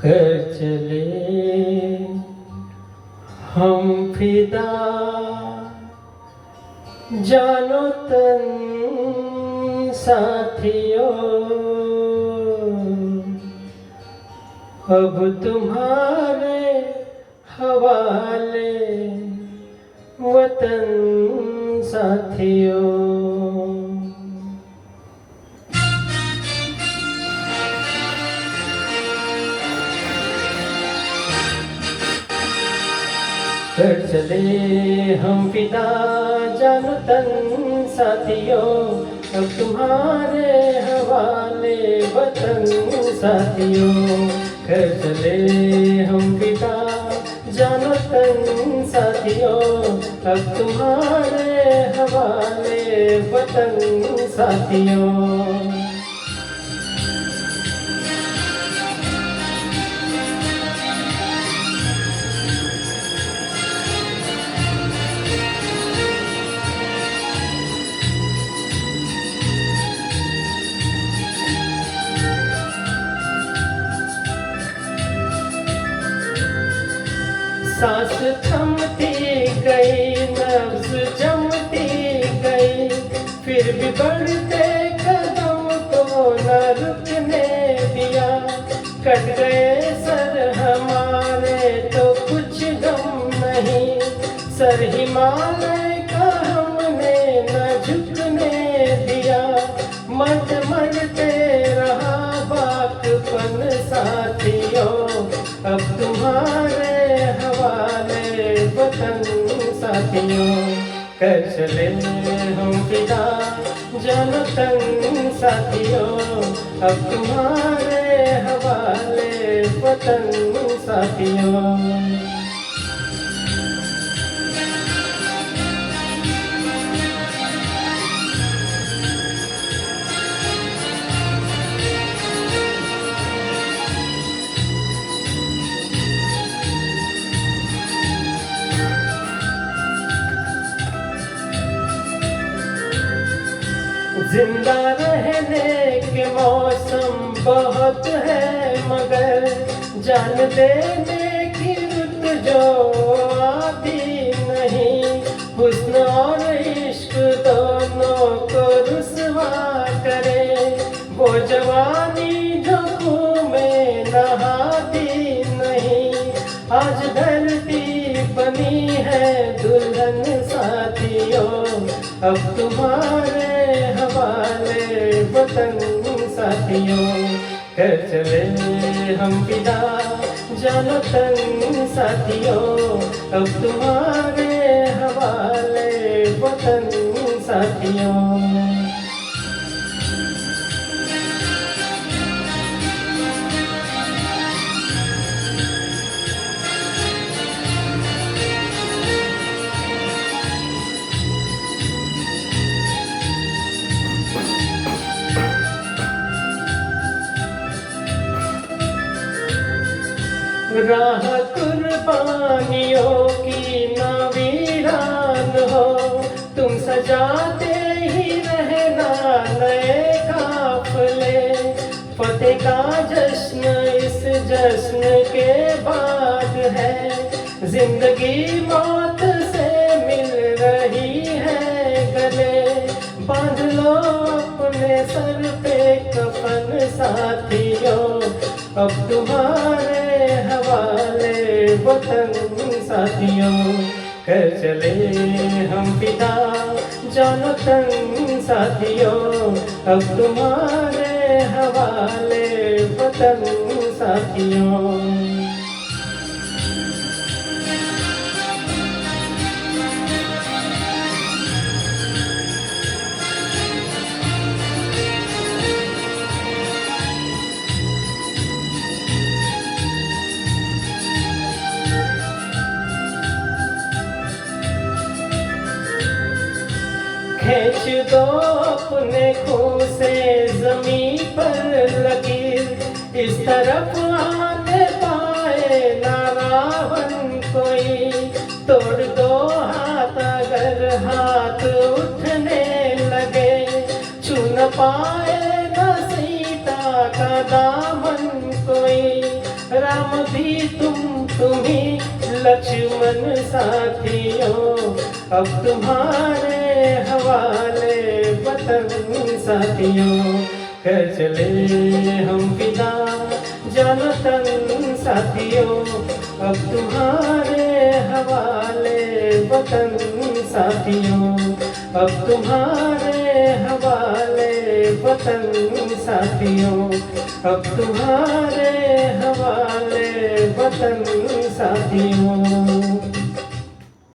कर चले हम फिदा, जानो तन साथियों, अब तुम्हारे हवाले वतन साथियों। कर चले हम फिदा, जानो तन साथियों, अब तुम्हारे हवाले वतन साथियों। कर चले हम फिदा, जानो तन साथियों, अब तुम्हारे हवाले वतन साथियों। सांस थमती गई, नब्ज जमती गई, फिर भी बढ़ते कदम को न रुकने दिया। कट गए सर हमारे तो कुछ गम नहीं, सर हिमालय का हमने न झुकने दिया। मरते मरते रहा बाकपन साथियों, अब तुम्हारे हवाले वतन साथियों। कर चले हम फिदा, जानो तन साथियों, अब तुम्हारे हवाले वतन साथियों। जिंदा रहने के मौसम बहुत है, मगर जान देने की रुत जो आती नहीं। हुस्न और इश्क दोनों को रुसवा करे, वो जवानी जो खून में नहाती नहीं। आज धरती बनी है दुल्हन साथियों, अब तुम्हारे हवाले वतन साथियों। कर चले हम फिदा, जानो तन साथियों, अब तुम्हारे हवाले वतन साथियों। राह कुर्बानियों की ना वीरान हो, तुम सजाते ही रहना नए काफले। फतेह का जश्न इस जश्न के बाद है, जिंदगी मौत से मिल रही है गले। बांध लो अपने सर पे कफन साथियों, अब तुम्हारे हवाले वतन साथियों। कर चले हम फिदा, जानो तन साथियों, अब तुम्हारे हवाले वतन साथियों। खींच दो अपने खून से जमीन पर लकीर, इस तरफ आने पाए ना रावण कोई। तोड़ दो हाथ अगर हाथ उठने लगे, छू न पाए न सीता का दामन कोई। राम भी तुम्ही लक्ष्मण साथियों, अब तुम्हारे हवाले वतन साथियों। कर चले हम फिदा जानो तन साथियों, अब तुम्हारे हवाले वतन साथियों, अब तुम्हारे हवाले वतन साथियों, अब तुम्हारे हवाले वतन साथियों।